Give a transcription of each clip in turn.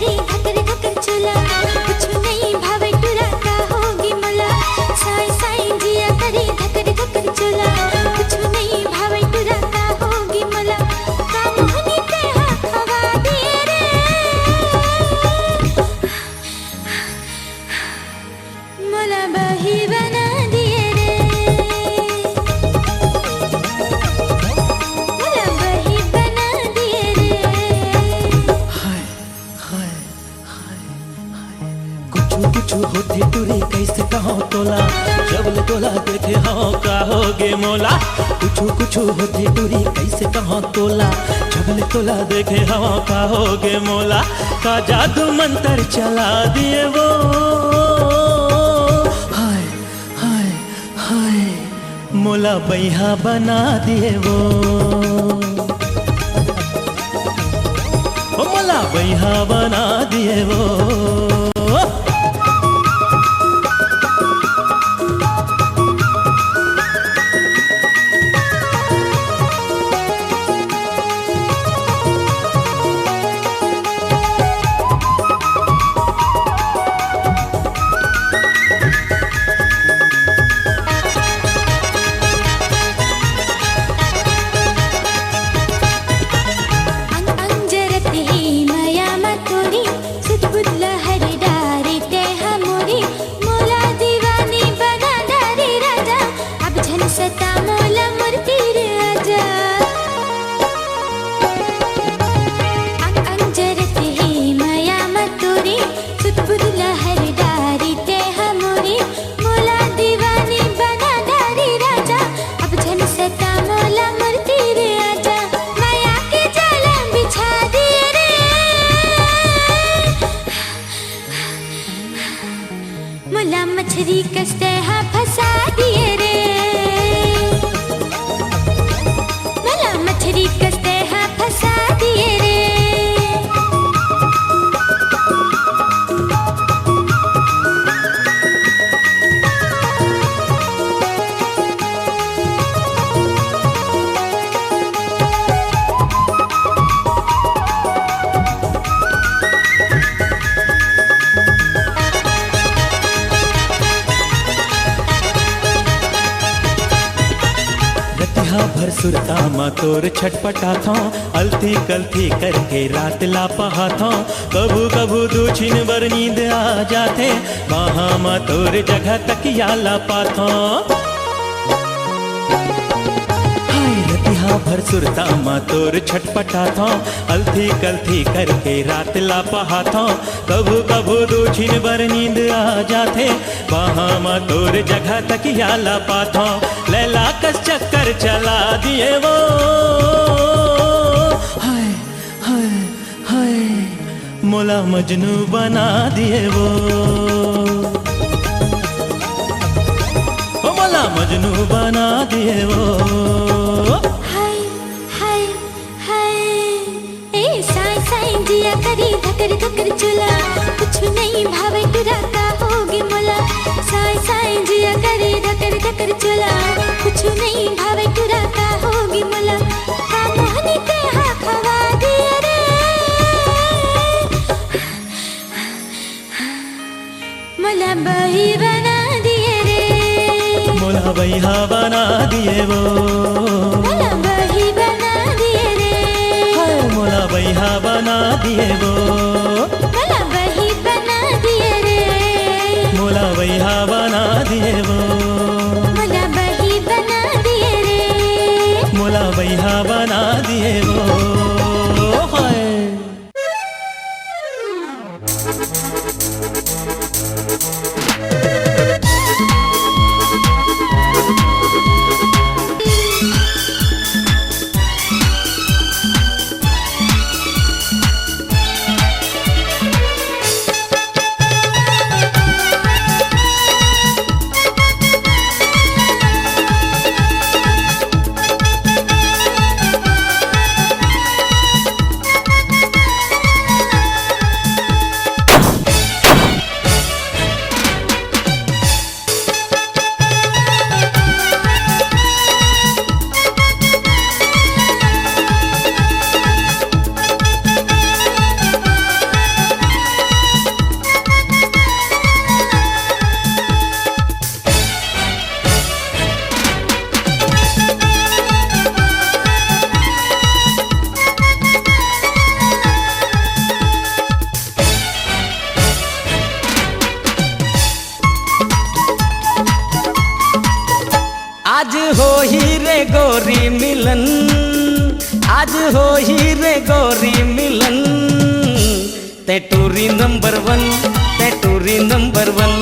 करी धकर धकर चला कुछ नहीं भावे टुरा का होगी मोला साई साई जिया करी धकर धकर चला कुछ नहीं भावे टुरा का होगी मोला कामोहनी ते हाथ हवा दिए रे मोला बही बना दिए रे मोला बही बना दिए रे हाय हाय हाय हाय कुछ कुछ होती टुरी कैसे कहो तोला जबल तोला देखे हाँ का होगे मोला कुछ कुछ होती टुरी कैसे कहो तोला जबल तोला देखे हाँ का होगे मोला का जादू मंत्र चला दिए वो हाय हाय हाय मोला बैहा बना दिए वो ओ मोला बैहा बना दिए वो मोला मछली कसते हाँ फंसा दिए रे मोला मछली कसते हाँ फंसा दिए रे भर सुरता मा तोर छटपटा था अलथी कलथी करके रात ला पहा था कभू कभू दो छिन बर नींद आ जाते वहाँ मा तोर जगह तकिया ला पाथा भर सुरता मा तोर छटपटा था अलथी कलथी करके रात ला पहा था कभू कभू दो छिन बर नींद आ जाते वहाँ मा तोर जगह तकिया ला पाथा लैला कस चक्कर चला दिए वो हाय हाय हाय मोला मजनू बना दिए वो मोला मजनू बना दिए वो जिया करी धकर धकर चला कुछ नहीं भावे टुरा का होगी मोला साई साई जिया करी धकर धकर चला कुछ नहीं भावे टुरा का होगी मोला कामोहनी ते हाथ हवा दिए रे मोला बही बना दिए रे मोला बैहा बना दिए वो मोला बही बना दिए रे मोला बैहा बना दिए वो मोला बही बना दिए रे मोला बैहा बना दिए वो मोला बही बना दिए रे मोला बैहा बना दिए वो हाय गोरी मिलन, आज हो ही रे गोरी मिलन। ते टूरी नंबर वन, ते टूरी नंबर वन,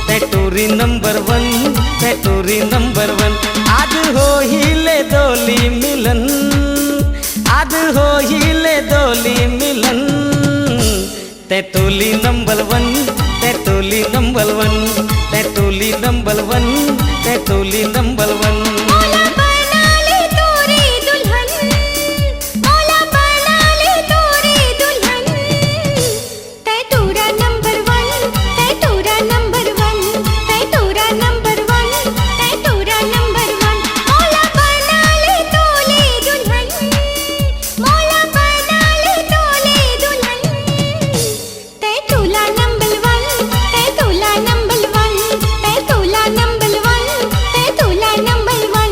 ते टूरी नंबर वन, ते टूरी नंबर वन। आज हो ही ले दोली मिलन, आज हो ही ले दोली मिलन। ते टूली नंबर वन, ते टूली नंबर वन, ते टूली नंबर वन, ते टूली नंबर वन। मौला बना ले तोरी दुल्हन, मौला बना ले तोरी दुल्हन। तै तोरा नंबर वन, तै तोरा नंबर वन, तै तोरा नंबर वन, तै तोरा नंबर वन। मौला बना ले तोली दुल्हन, मौला बना ले तोली दुल्हन। तै तोला नंबर वन, तै तोला नंबर वन, तै तोला नंबर वन, तै तोला नंबर वन।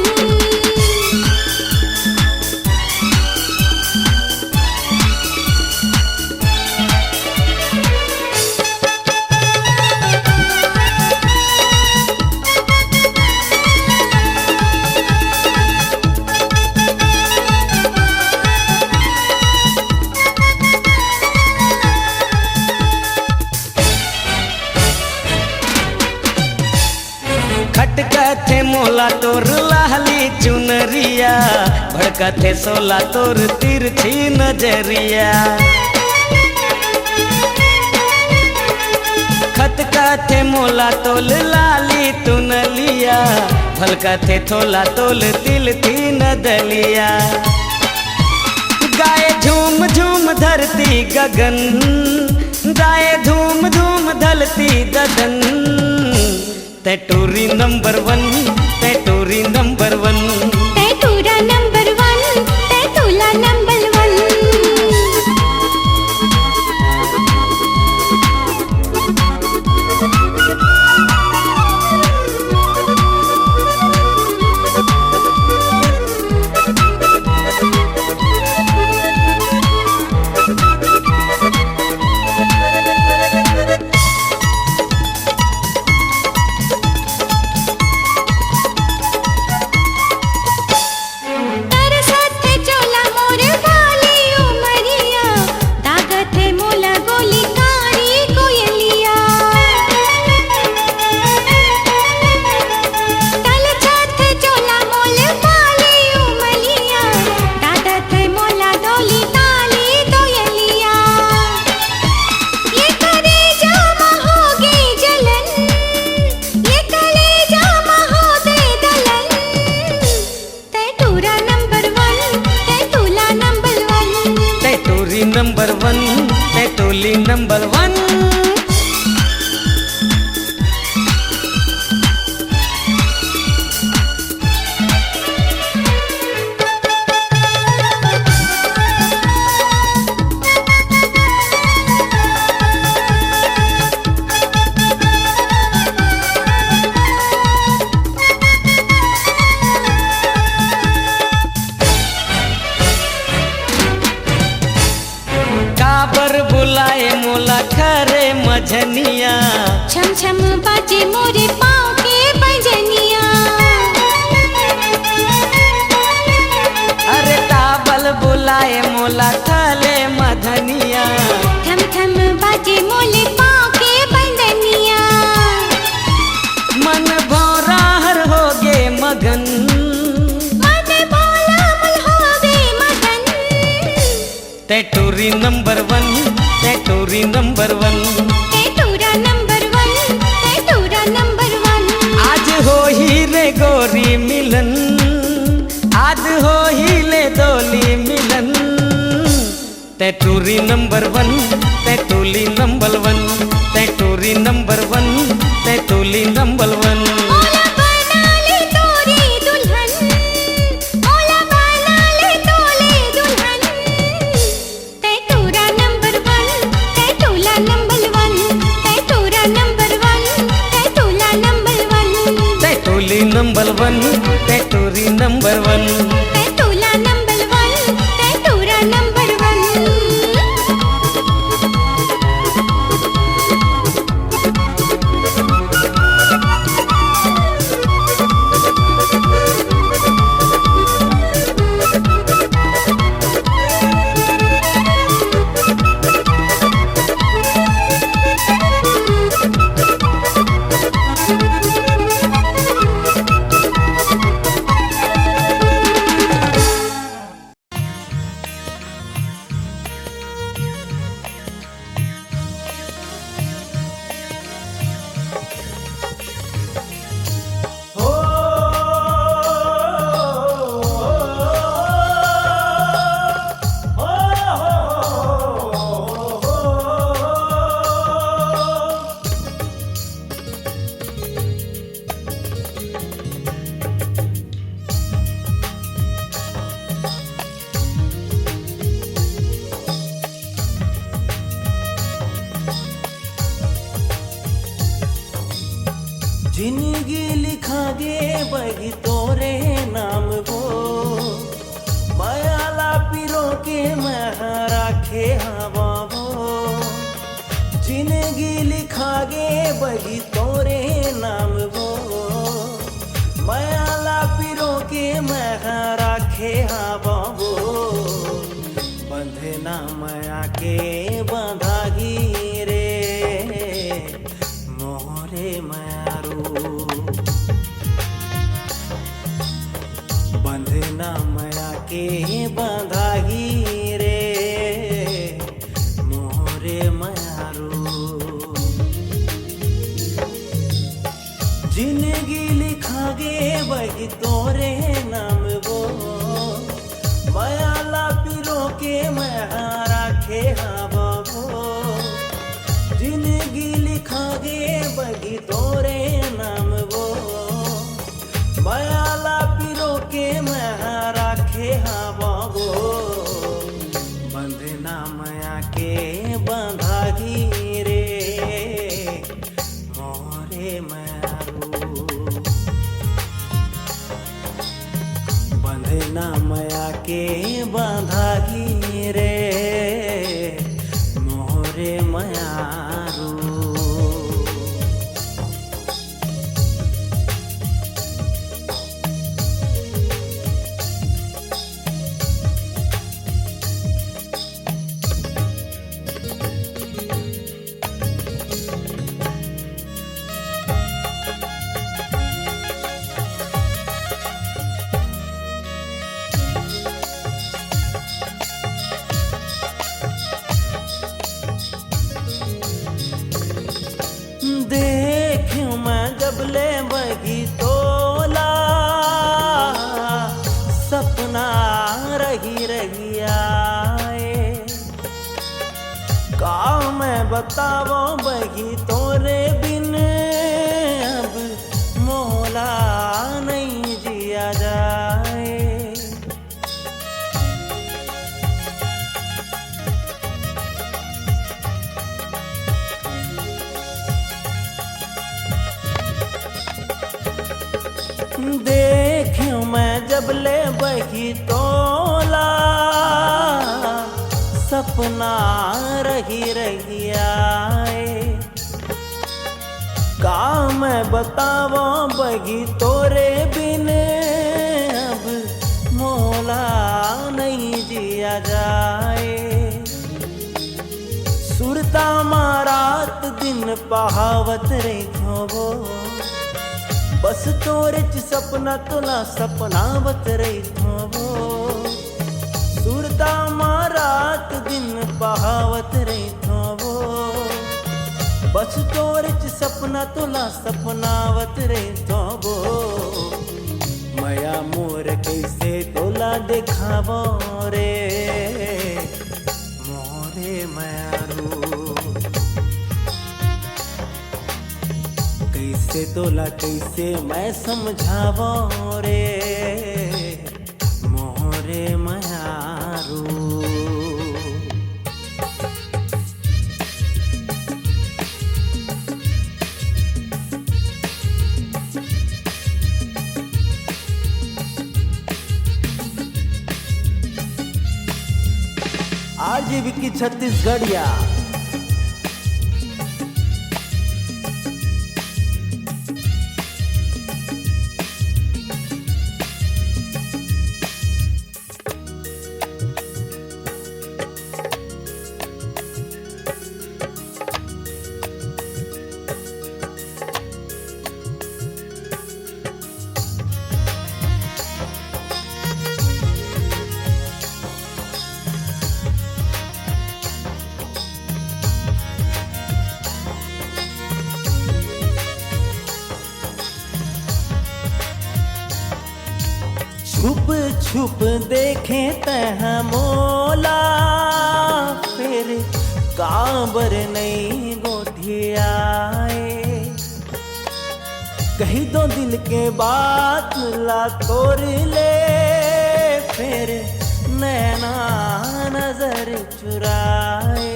खटका थे मोला तोर लाली चुनरिया, भड़का थे सोला तोर तिरछी नजरिया। खटका थे मोला तोल लाली तुनलिया, भलका थे थोला तोल तिल थी नदलिया। गाए झूम झूम धरती गगन, गाए झूम झूम धलती ददन। ते टूरी नंबर वन, ते टूरी नंबर वन। तै तोरा नंबर वन, तै तोला नंबर वन। तरसत है चोला मोर वाली उमरिया, दागत है मोला गोली कारी कोयलिया। तलछत है चोला मोल वाली उमरिया, दागत है मोला गोली ताली कोयलिया। ये कलेजा में होगी जलन, ये कलेजा में हो दे दलन। तै तोरा नंबर वन, तै तोला नंबर वन। ते टूरी नंबर वन, ते टूली नंबर वन। काबर बुलाए मोला खरे मझनिया, छम छम बाजे मोरे पाँव के पैजनिया। अरे ताबल बुलाए मोला खले मधनिया। थम थम बाजे मोले पाँव के पैजनिया। मन भौरा हर हो गे मगन, मन बोला मुल हो गए मगन। ते टूरी नंबर वन, ते टूरी नंबर वन। तै तोरा नंबर वन, तै तोरा नंबर वन। आज हो ही रे गोरी मिलन, आज हो ही ले दोली मिलन। ते टूरी नंबर वन, ते टूली नंबर वन, ते टूरी नंबर वन, ते टूली नंबर वन। मौला बना ले तोरी दुल्हन, मौला बना ले तोली दुल्हन। तै तोरा नंबर वन, तै तोला नंबर वन, तै तोरा नंबर वन, तै तोला नंबर वन। ते टूली नंबर वन, ते टूरी नंबर वन। तै तोला नंबर वन, तै तोरा नंबर वन। जिंदगी लिखा गे बगी तोरे नाम वो मायाला पिरो के मैं राखे हवा वो जिंदगी लिखा गे बगी तोरे नाम वो मायाला पिरो के मैं राखे हवा वो बंधना माया के बंधागी रे मोरे मारू बंधना माया के बंधागी रे मोरे मारू जिंदगी लिखा गे बगी तोरे नाम वो मायाला पिरो के मैं राखे हवा वो जिंदगी लिखा गे बगी तोरे नाम वो मायाला पिरो के मैं राखे हवा वो बंधना माया के बंधागी रे मोरे मारू बंधना माया के बंधागी रे मोरे मारू देखूं मैं जब ले बगी तोला सपना रही रही आए का मैं बतावो बगी तोरे बिन अब मोला नहीं जिया जाए देखूं मैं जब ले बगी तोला सपना रही रही आए का मैं बतावो बगी तोरे बिन अब मोला नहीं जिया जाए सुरता मारात दिन पहावत रे खोबो बस तोरे च सपना तोला सपनावत रही थो सुरता मारात दिन पहावत रही थो बस तोरे च सपना तोला सपनावत रही थो माया मोर कैसे तोला देखावो रे मोरे मारू कैसे तोला कैसे मैं समझावो रे मोरे मारू आरजेबी की छत्तीसगढ़िया छुप छुप देखे तह मोला फिर काबर नहीं गोठियाए कही दो दिल के बात ला तोड़ ले फिर नैना नजर चुराए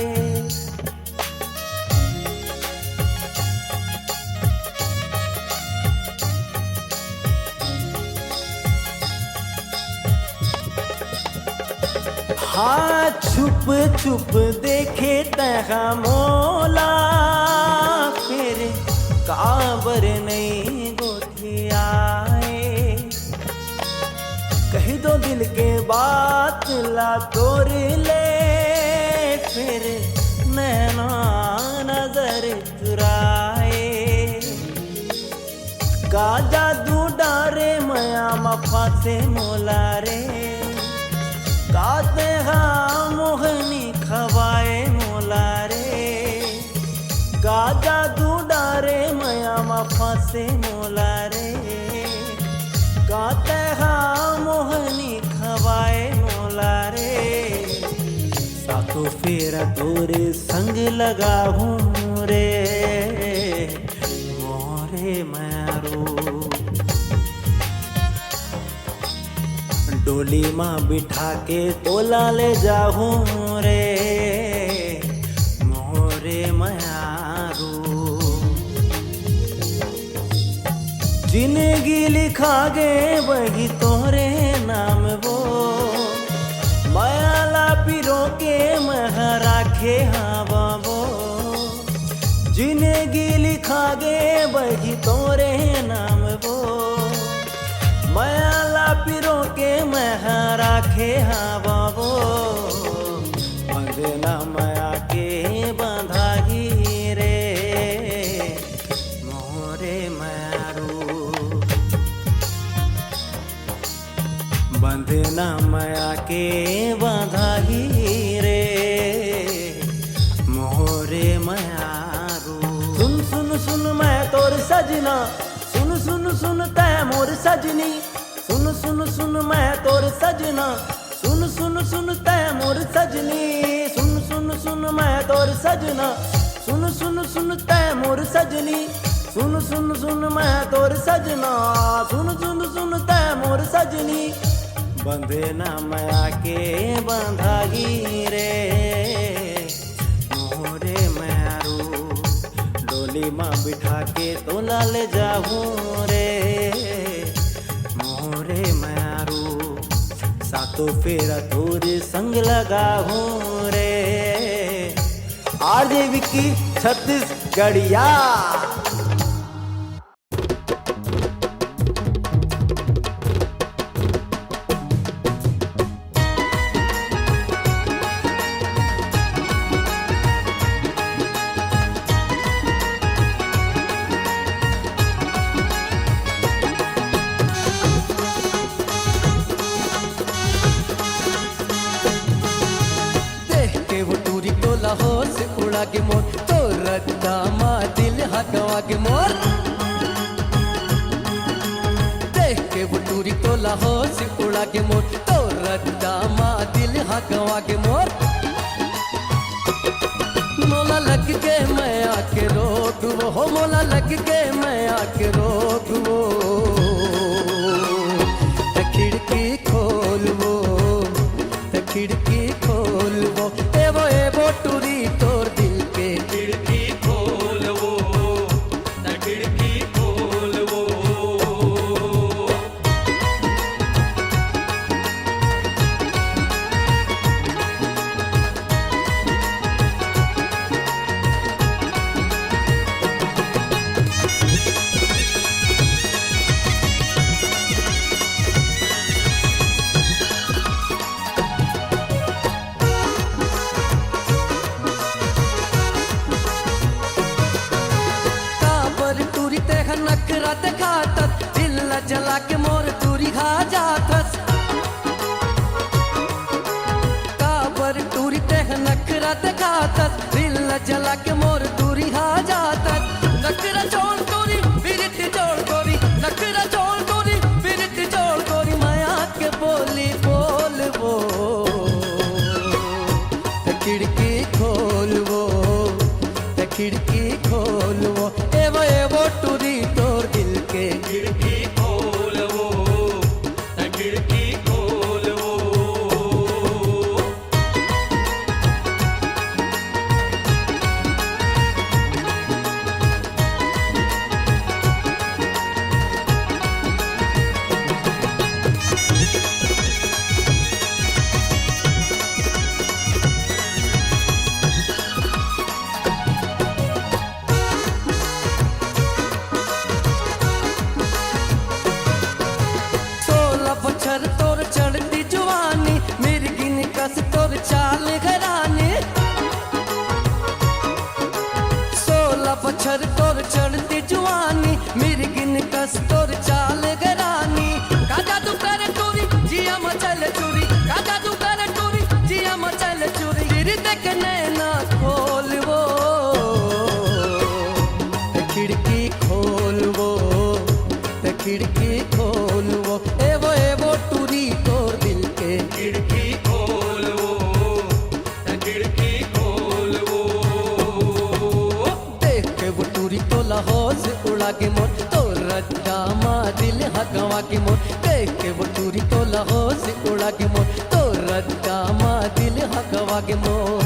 हाँ छुप छुप देखे तहा मोला मेरे काबर नहीं गोथे आए कह दो दिल के बात ला तोड़ ले फिर नैना नजर चुराए का जादू डारे मया मफा से मोला रे गाते हाँ मोहनी खवाए मोला रे गा जादू डारे मया मफा से मोला रे गाते हाँ मोहनी खवाए मोला रे सातो फेरा तोरे संग लगा हूँ रे मोरे मारो डोली माँ बिठा के तोला ले जाऊं रे मोरे मयारू जिंदगी लिखा गे वही तोरे नाम वो मयाला पिरो के मह राखे हाँ बाबो जिंदगी लिखा गे वही तोरे नाम वो मयाला पिरो के मह राखे हाँ बाबो बंधना मया के बंधाही रे मोरे मारू बंधना मया के बंधाही रे मोरे मारू सुन सुन सुन मैं तोर सजना सुन सुन सुन तै मोर सजनी सुन सुन सुन मैं तोर सजना सुन सुन सुन तै मोर सजनी सुन सुन सुन मैं तोर सजना सुन सुन सुन तै मोर सजनी सुन सुन सुन मैं तोर सजना सुन सुन सुन तै मोर सजनी बंधे ना मया के बंधागी रे मोरे मारू डोली माँ बिठा के तोला ले जाऊं रे मोरे मारू सातो फेरा तोरे संग लगा हूँ रे आरजे विक्की छत्तीसगढ़िया लाहौर से उड़ा के मोर तो रद्दा मा दिल हकवा के मोर देख के वो टूरी तो लाहौर से उड़ा के मोर तो रद्दा मा दिल हकवा के मोर मोला लग के मैं आके रोक वो हो मोला लग के मैं आके रोक वो खिड़की खोल वो खिड़की खोल वो एवो टूरी तोर दिल के खिड़की खोल वो खिड़की खोल वो नखरा दिखातस दिल जला के मोर टूरी खा जातस काबर टूरी तेह नखरा दिखातस दिल जला के मोर टूरी खा जातस नखरा छोड़ गोरी बिरत जोड़ गोरी नखरा छोड़ गोरी बिरत जोड़ गोरी माया के बोली बोल वो खिड़की खोल वो खिड़की खोल वो एवो टूरी तोर दिल के खिड़की खोल वो खिड़की खोल वो बछर तोर चढ़ती जुआनी मिर्गिन कस तोर चाल गरानी का जादू करे टूरी जिया मचल चूरी का जादू करे टूरी जिया मचल चूरी गिर देख नैना खोल वो खिड़की खोल वो खिड़की खोल वो एवो टूरी तोर दिल के खिड़की खोल वो खिड़की खोल वो देख के वो टूरी तो लाहौर से उड़ा के मोर तो रद्दा मा दिल हगवा के मोर देख के वो टूरी तो लाहौर से उड़ा के मोर तो रद्दा मा दिल हगवा के मोर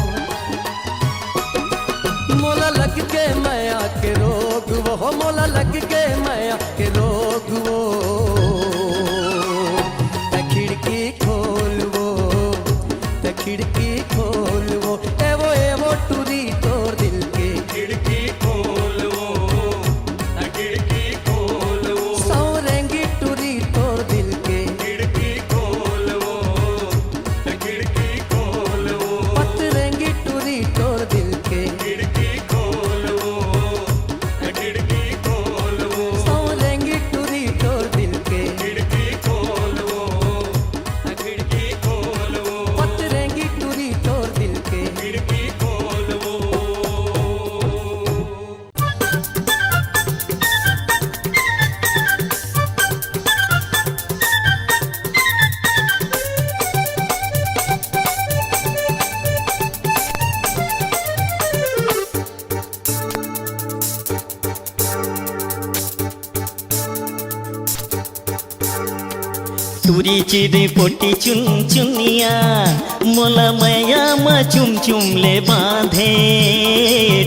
मोला लग के माया के रोग वो मोला लग के माया के रोग वो खिड़की खोल वो खिड़की खोल वो एवो टूरी तोर दिल के खिड़की खोल वो खिड़की खोल वो सौरेंगी टूरी तोर दिल के खिड़की खोल वो खिड़की खोल वो पतरेंगी टूरी तोर दिल के टूरी चिरी पोटी चुन चुनिया मोला मैया मा चुम चुम ले बांधे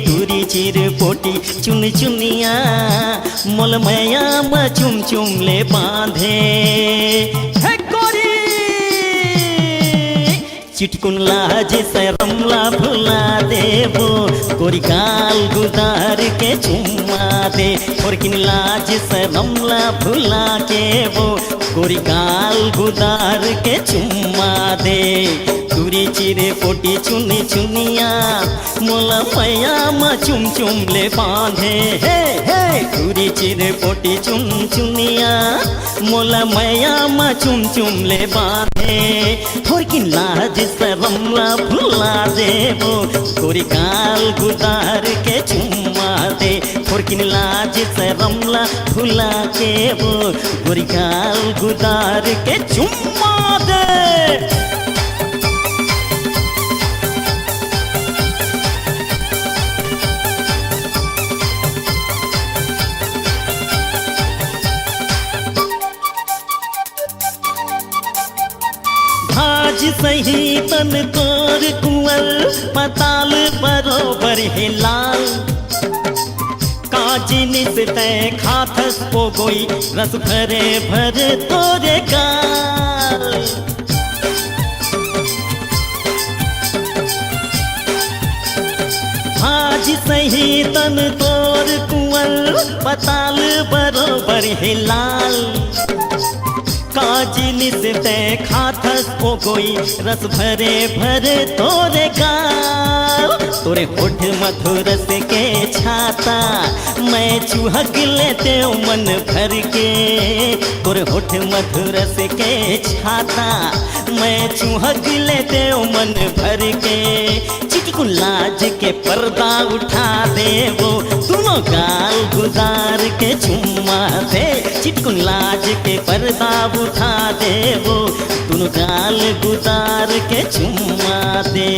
टूरी चिरी पोटी चुन चुनिया मोला मैया मा चुम चुम ले बांधे हे गोरी चिटकुन लाज से रमला भुला देबो गोरी गाल गुदार के चुम्मा दे और किन लाज से रमला भुला के वो गोरी गाल गुदार के चुम्मा दे टूरी चिरे पोटी चुनी चुनिया मोला मैया मा चुम चुम ले बांधे हे हे टूरी चिरे पोटी चुन चुनिया मोला मैया मा चुम चुम ले बांधे थोड़ी किन लाज से रमला भुला देबो गोरी गाल गुदार के चुम्मा दे थोड़ी किन लाज से रमला भुला के वो गोरी गाल गुदार के चुम्मा दे भाज सही तन तोर कुंवर पताल बरोबर है लाल काजिनी से तय खाथस को गोई रस भरे भरे तोरे गाल भाज सही तन तोर कुंवर पताल बरोबर है लाल काजिनी से तय खाथस ओ कोई रस भरे भरे तोरे गाल तोरे होठ मधुर से के छाता मैं चुहक लेते मन भर के तोरे होठ मधुर से के छाता मैं चुहक लेते मन भर के चिटकुन लाज के पर्दा उठा दे वो दोनों गाल गुजार के चुम्मा दे चिटकुन लाज के पर्दा उठा दे वो दोनों गाल गुजार के चुम्मा दे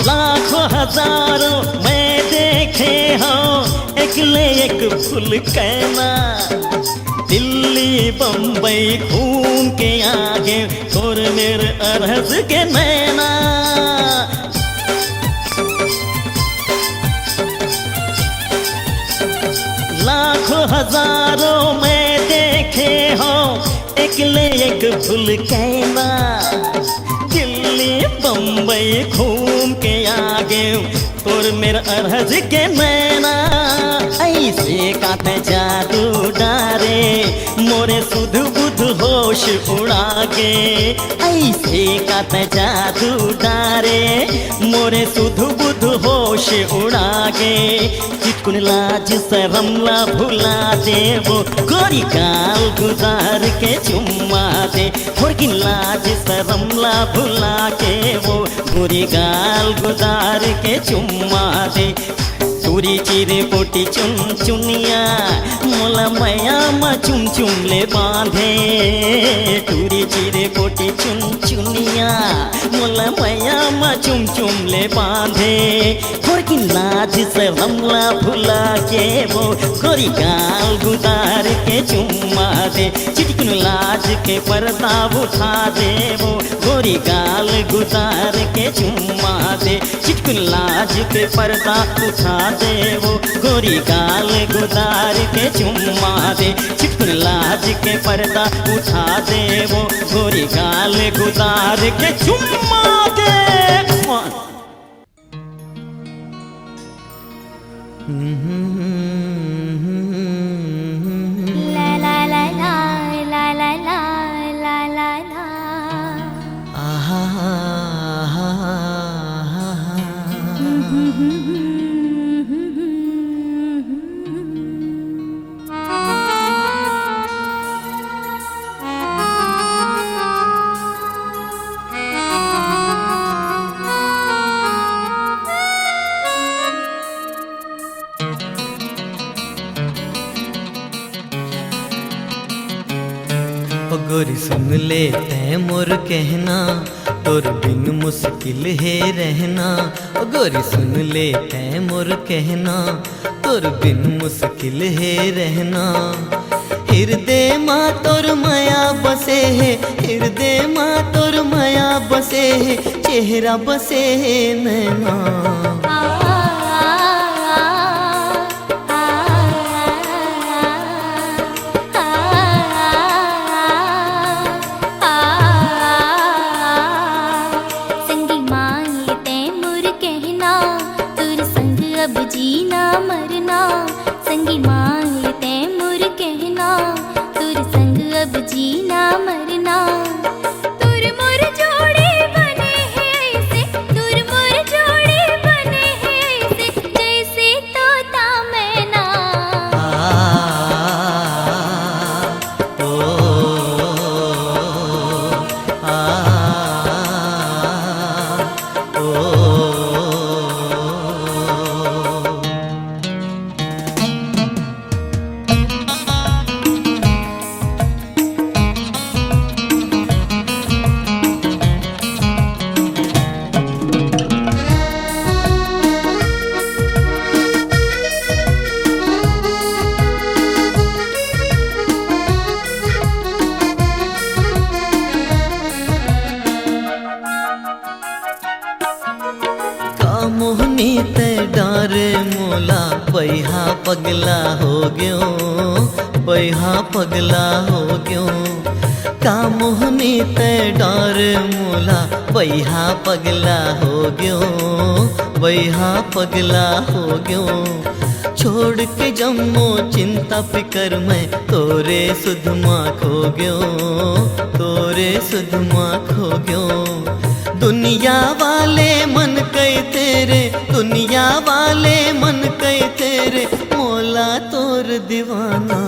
लाखों हजारों मैं देखे हो एक ले एक फूल कहना दिल्ली बम्बई घूम के आगे और मेरे अरहज के नैना लाखों हजारों मैं देखे हो एक ले एक फूल कहना दिल्ली बम्बई घूम के आगे तोर मेरा अरहज के नैना ऐसे काते जा मोरे सुध बुध होश उड़ा के ऐसे का त जादू डारे मोरे सुध बुध होश उड़ा के चिटकुन लाज शरमला भुला दे वो गोरी गाल गुजार के चुम्मा दे थोड़की लाज शरमला भुला के वो गोरी गाल गुजार के चुम्मा दे चूरी चिरे पोटी चुन चुनिया मोला मैया मा चुम चुम ले बांधे चूरी चिरे पोटी चुन चुनिया मोला मैया मा चुम चुम ले बांधे थोड़की लाज से हमला भुला के वो गोरी गाल गुजार के चुम्मा दे चिटकुन लाज के पर्दा उठा दे वो गोरी गाल गुजार के चुम्मा दे चिटकुन लाज के पर्दा उठा दे वो गोरी गाल गुजार के चुम्मा दे चिटकुन लाज के पर्दा उठा दे वो गोरी गाल गुजार के चुम्मा दे ला ला ला ला ला ला ला ला ला ला आहा गोरी सुन ले तै मोर कहना तोर बिन मुश्किल है रहना गोरी सुन ले तै मोर कहना तोर बिन मुश्किल है रहना हृदय माँ तोर माया बसे है हृदय माँ तोर माया बसे है चेहरा बसे है नैना अब जीना मरना संगी मांग तैमूर कहना तुर संग अब जीना मरना तुर मुर जोड़े बने हैं ऐसे तुर मुर जोड़े बने हैं ऐसे जैसे तोता मैना मोहनी ते डारे मोला बैहा पगला हो गयो बैहा पगला हो गयो का मोहनी ते डारे मोला बैहा पगला हो गयो बैहा पगला हो गयो छोड़ के जम्मो चिंता फिकर में तोरे सुधमा खो गयो तोरे सुधमा खो गयो दुनिया वाले मन कई तेरे दुनिया वाले मन कई तेरे मोला तोर दीवाना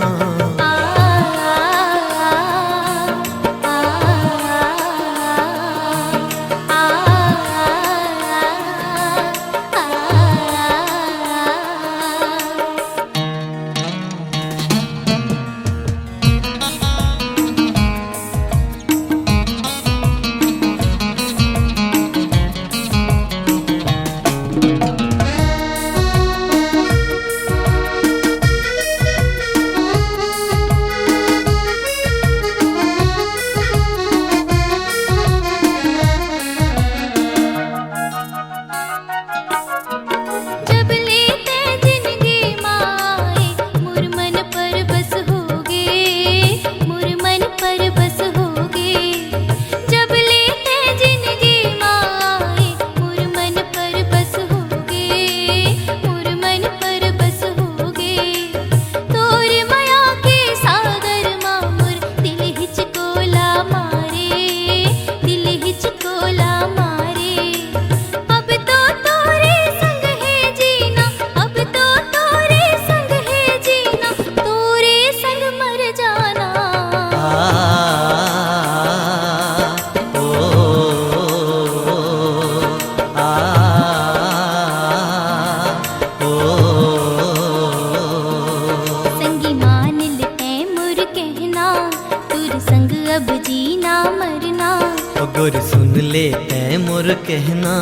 गोरी सुन ले तै मोर कहना,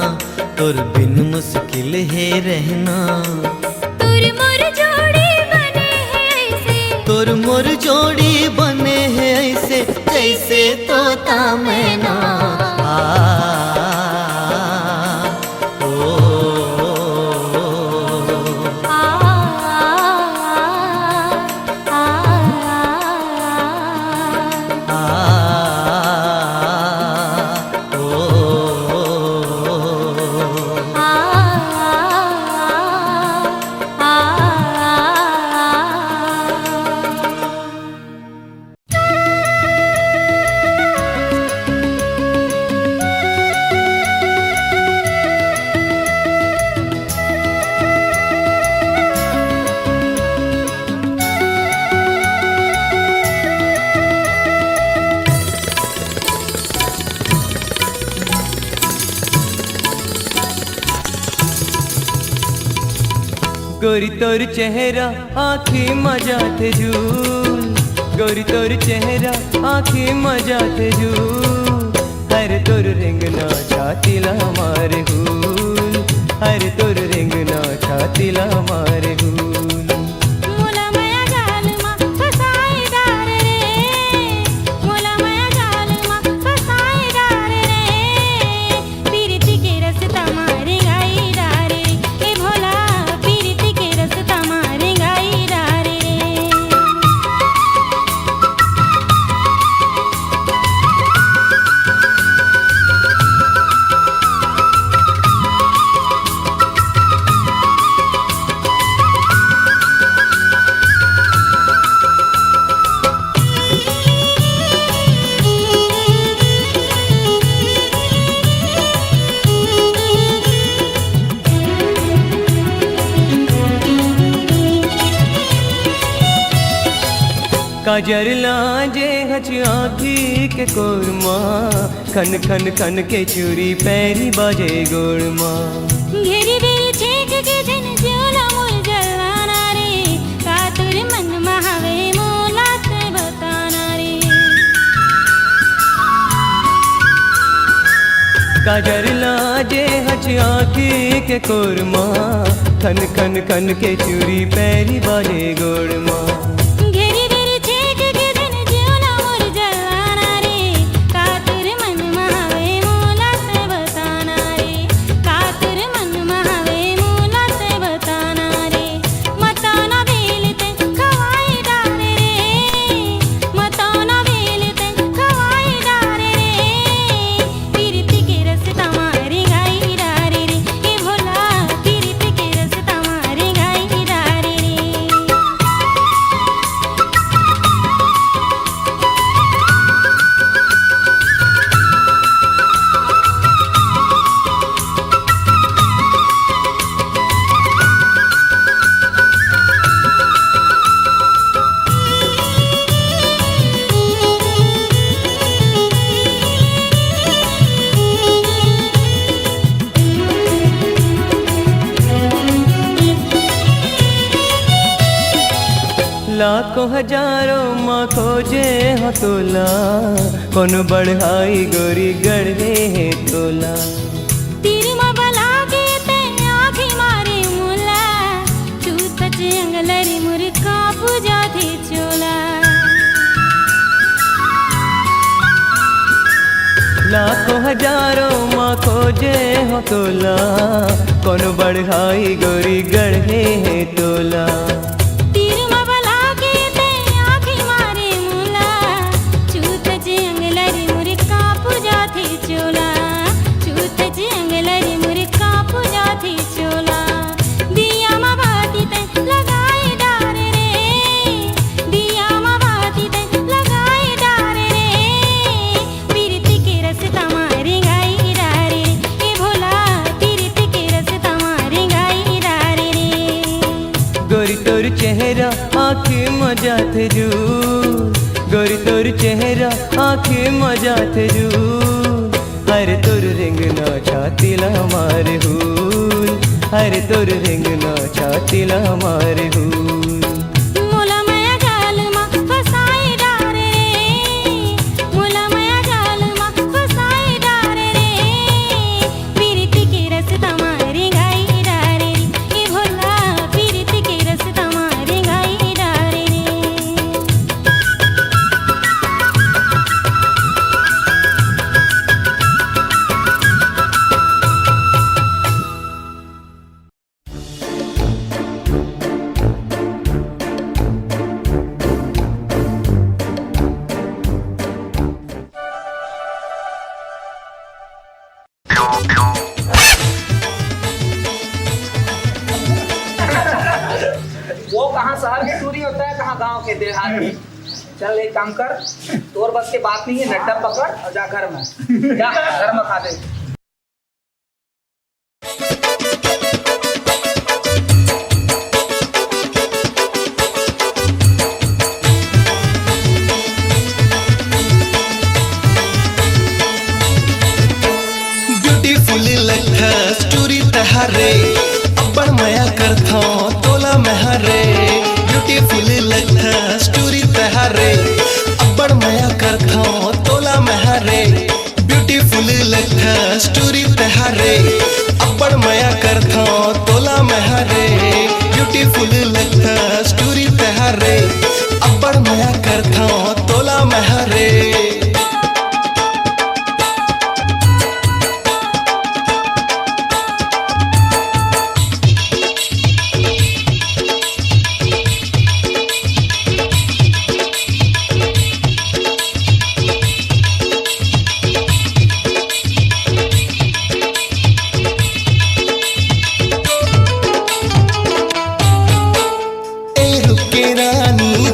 तोर बिन मुश्किल है रहना। तुर मोर जोड़ी बने हैं ऐसे, तोर मोर जोड़ी बने हैं ऐसे, जैसे तोता मैना। गोरी तोर चेहरा आँखें मजा थे झूल, गोरी तोर चेहरा आँखें मजा थे झूल। हर तोर रेंगना छातीला मारे हुल, हर तोर रेंगना छातीला मारे हुल। मुला माया जाल मा फसाईदार रे, मुला माया जाल मा फसाईदार रे। पीरती के रस्ता मारे गाई डारे, ए भोला पीरती के रस्ता मारे गाई डारे। काजर लाजे हच आँखी के कोरमा, खन खन खन के चूड़ी पैरी बाजे गोरमा। घेरी बेरी छेक के जन जोला मोर जलवाना रे, कातुर मन महावे मोला ते बताना रे। काजर लाजे हच आँखी के कोरमा, खन खन खन के चूड़ी पैरी बाजे गोरमा। घेरी बेरी छेक के जन जोला मोर जलवाना रे, कातुर मन महावे मोला ते बताना रे, कातुर मन महावे मोला ते बताना रे। मताना बेलते खवाई डारे रे, मताना बेलते खवाई डारे रे। पीरती के रस्ता मारे गाई डारे रे, ए भोला पीरती के रस्ता मारे गाई डारे रे। लाखों हजारों माँ खोजे हो तोला, कौन बढ़ाई गोरी गढ़े है तोला। तीर मा बला के ते आँखी मारे मुला, चूत चंगलरी मुर्खा पूजा थी चोला। लाखों हजारों माँ खोजे हो तोला, कौन बढ़ाई गोरी गढ़े है तोला। तीर मा बला के ते आँखी मारे मुला, चूत चंगलरी मुर्खा पूजा थी चोला, चूत चंगलरी मुर्खा पूजा थी चोला। दिया मा बाती ते लगाई डारे रे, दिया मा बाती ते लगाई डारे रे। पीरती के रस्ता मारे गाई डारे, ए भोला पीरती के रस्ता मारे गाई डारे रे। गोरी तोर चेहरा आँखें मजा थे झूल, गोरी तोर चेहरा आँखें मजा थे झूल। हर तोर रेंगना छातीला मारे हुल, हर तोर रेंगना छातीला मारे हुल। मुला माया जाल मा फसाई डारे रे, मुला माया जाल मा फसाई डारे हाँ गांव के देहात में। चल एक काम कर, तोर बस के बात नहीं है, नड्डा पकड़ और जा घर में, जा घर में खा दे। ब्यूटीफुल लगता स्टोरी तहारे, अब्बड़ मया करथा तोला महरे। ब्यूटीफुल लगता स्टोरी तहारे, अब्बड़ मया करथा तोला महरे। ब्यूटीफुल लगता स्टोरी तहारे, अब्बड़ मया करथा तोला महरे। ब्यूटीफुल लगता स्टोरी तहारे, अब्बड़ मया करथा तोला महरे।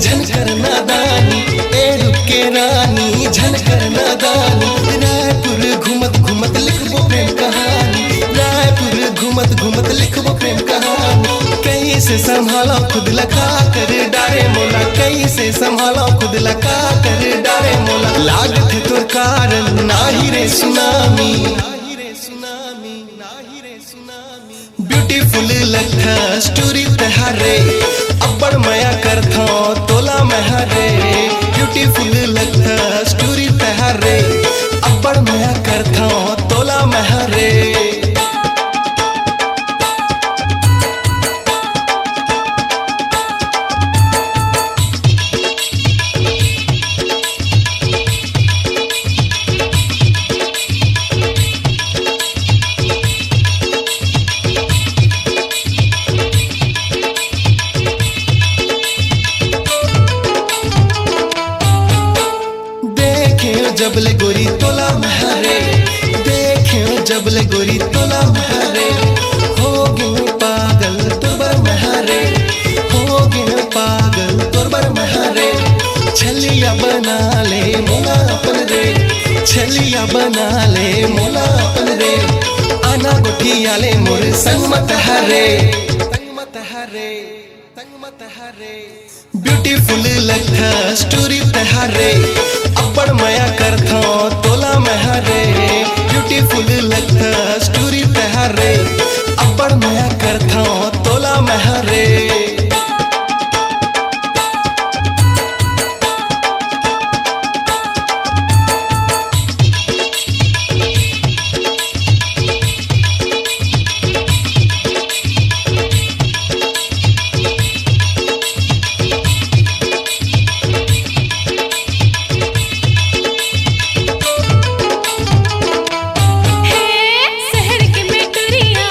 झनकर नादानी, ए रुके रानी झनकर नादानी। रायपुर घूमत घूमत लिखबो प्रेम कहानी, रायपुर घूमत घूमत लिखबो प्रेम कहानी। कैसे संभालो खुद लगा कर डारे मोला, कैसे संभालो खुद लगा कर डारे मोला। लागत तोर कारण नाही रे सुनामी, नाही रे सुनामी, नाही रे सुनामी। ब्यूटीफुल लगता स्टोरी तहारे, अब्बड़ मया करथा तोला महरे। ब्यूटीफुल लगता स्टोरी तहारे, अब्बड़ मया करथा तोला महरे। जबले गोरी तोला महरे, देखे जबले गोरी तोला महरे। हो गए पागल तोरबर महरे, हो गए पागल तोरबर महरे। छलिया बना ले मोला अपन रे, छलिया बना ले मोला अपन रे। आना गोठिया ले मोर संग मत हरे, संग मत हरे, संग मत हरे। ब्यूटीफुल लगता स्टोरी तहारे, अब्बड़ मया करथा तोला महरे। ब्यूटीफुल लगता स्टोरी तहारे, अब्बड़ मया करथा तोला महरे। शहर की मेटुरिया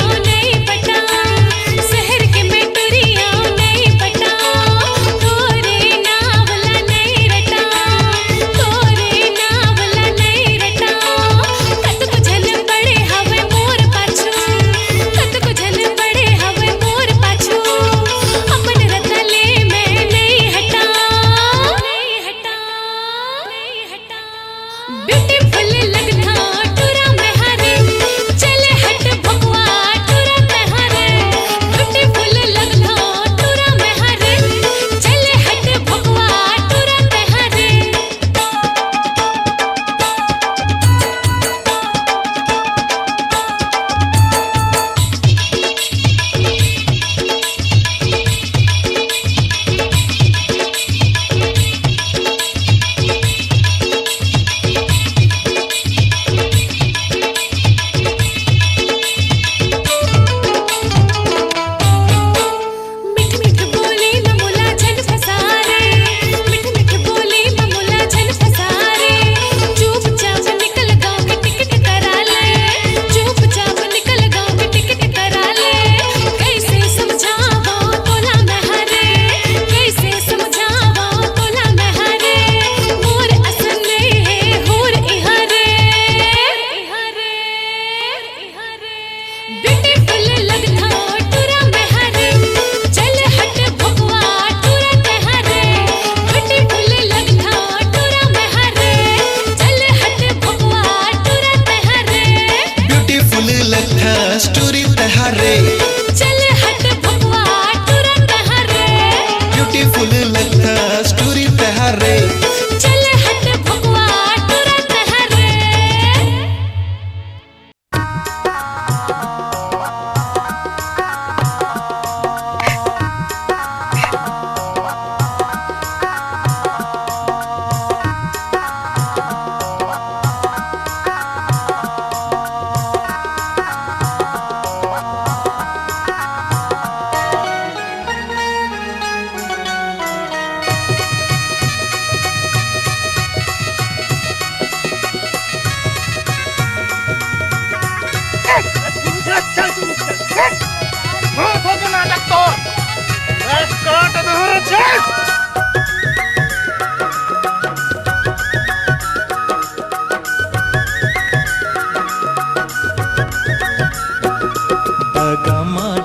दगमा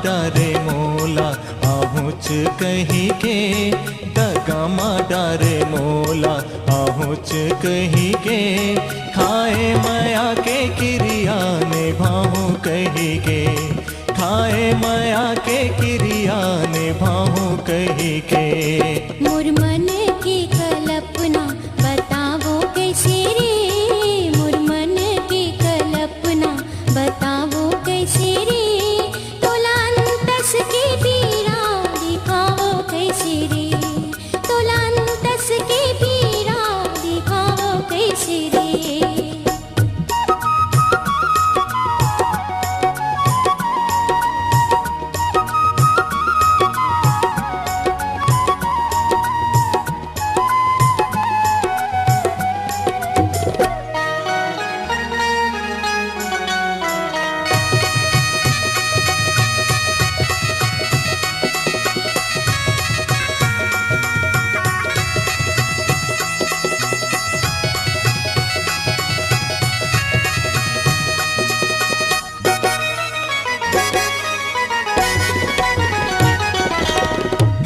डारे मोला आहुच कहीं के, दगमा डारे मोला आहुच कहीं के, खाए माया के क्रिया निभाऊं कहीं के, खाए माया के क्रिया निभाऊं कहीं के। मोर मन की कल्पना बतावो कैसे रे, मोर मन की कल्पना बतावो कैसे रे, तोलांतस की पीड़ा दिखाओ कैसे रे, तोलांतस की पीड़ा दिखाओ कैसे रे।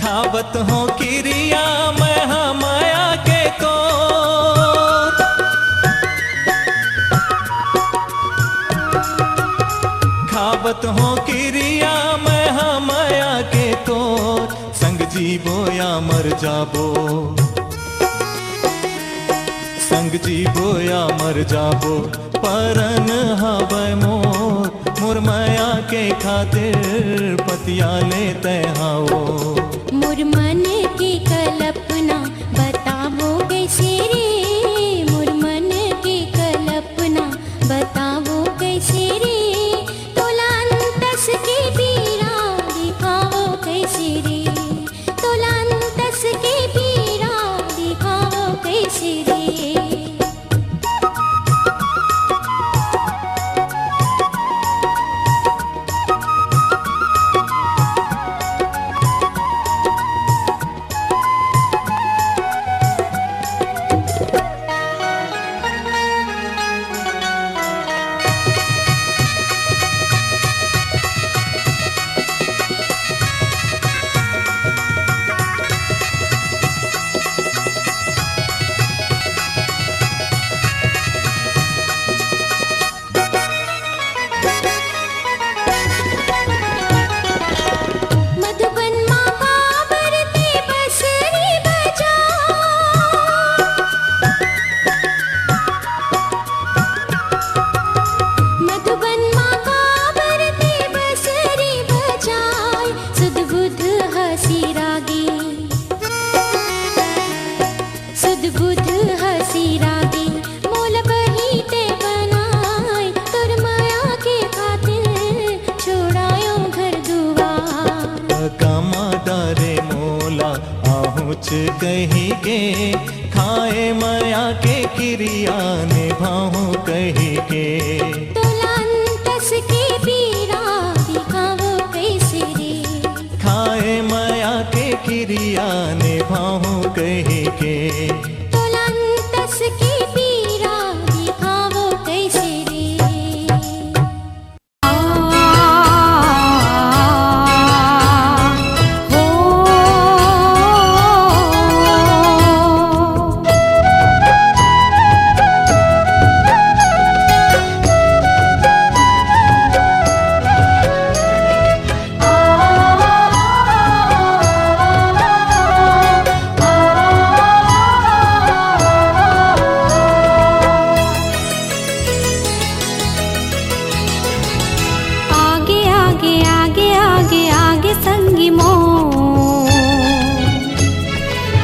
खावत हो क्रिया मैं माया के तो, खावत हो क्रिया मैं माया के तो, संग जीवो या मर जाबो, संग जीवो या मर जाबो, परन हवै मोर, मोर माया के खातिर पतिया ले तहाओ। मोर मन की कल्पना बतावो कैसे रे, मोर मन की कल्पना बतावो कैसे रे, तोलांतस की पीड़ा दिखाओ कैसे रे, तोलांतस की पीड़ा दिखाओ कैसे रे। कहीं के, खाए माया के क्रिया निभाऊं कहीं के, तोलांतस की पीड़ा दिखाओ कैसे रे, खाए माया के क्रिया निभाऊं कहीं के, तोलांतस की पीड़ा दिखाओ कैसे रे।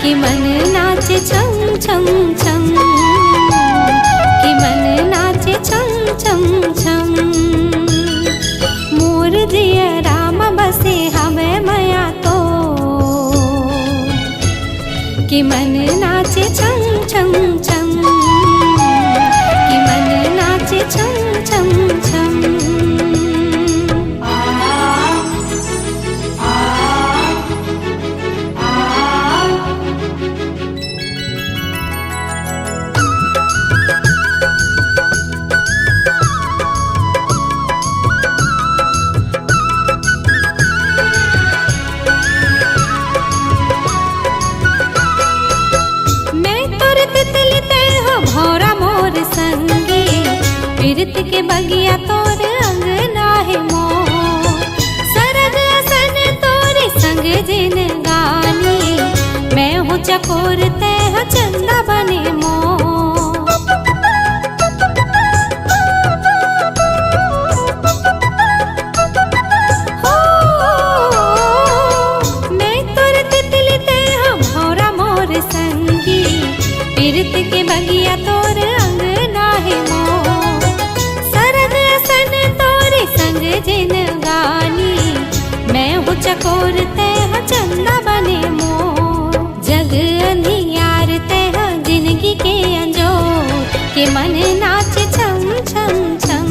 कि मन नाचे छम छम छम, कि मन नाचे छम छम छम, मोर जिया राम बसे हमें मया तो, कि मन नाचे छम छम छम, कि मन नाचे छम छम छम। पीरत के बगिया तोर अंगना है मोर सरग असन तोरे संग जिन गानी मैं हूँ चकोर तह चंदा बने मोर पीरत के बगिया तोर अंगना है मोर सरग असन तोरे संग जिन गानी मैं हूँ चकोर तह चंदा बने मोर जग अंधियार तह जिंदगी के अंजोर के मन नाच छम छम छम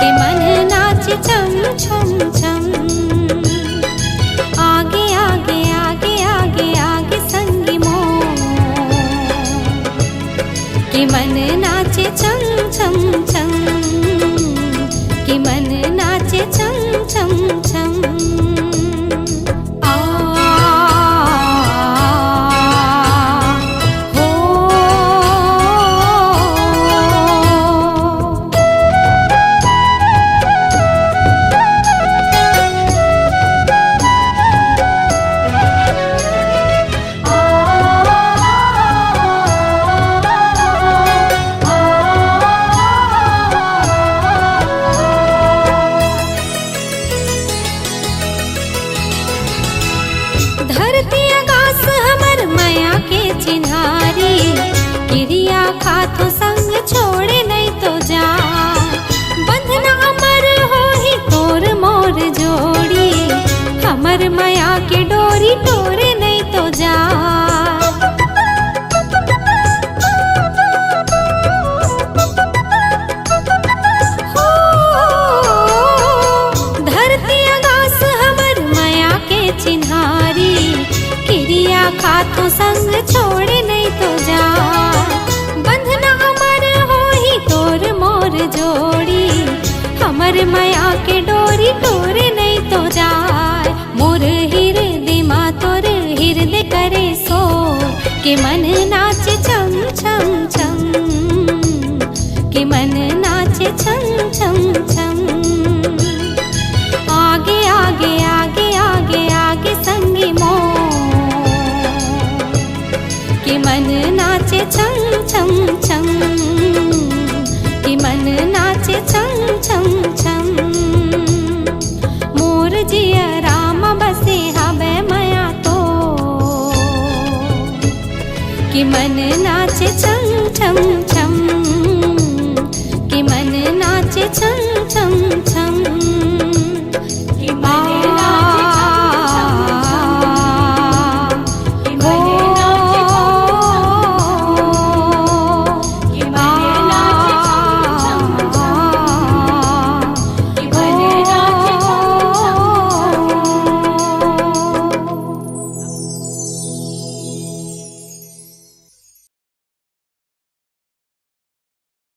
के मन नाच छम छम छम आगे आगे आगे आगे आगे संगी मोर कि मन नाचे छम छम छम कि मन नाचे छम छम छम आ हो धरती आकाश हमर माया के चिन्हारी क्रिया खातो संग छोड़े नहीं तो जा बंधना अमर हो ही तोर मोर जोड़ी हमर माया के डोरी तोरे नहीं तो जा धरती आकाश हमर माया के चिन्हारी क्रिया खातो संग छोड़े नहीं तो जा बंधना अमर हो ही तोर मोर जोड़ी हमर माया के डोरी तोरे नहीं तो जाए मोर हृदय मा तोर हृदय करे सो के मन नाच छम छम छम के मन नाच छम छम छम आगे आगे आगे आगे आगे संगी मोर कि मन नाचे छम छम छम कि मन नाचे छम छम छम मोर जिया राम बसे हवे माया तो कि मन नाचे छम छम छम कि मन नाचे छम छम छम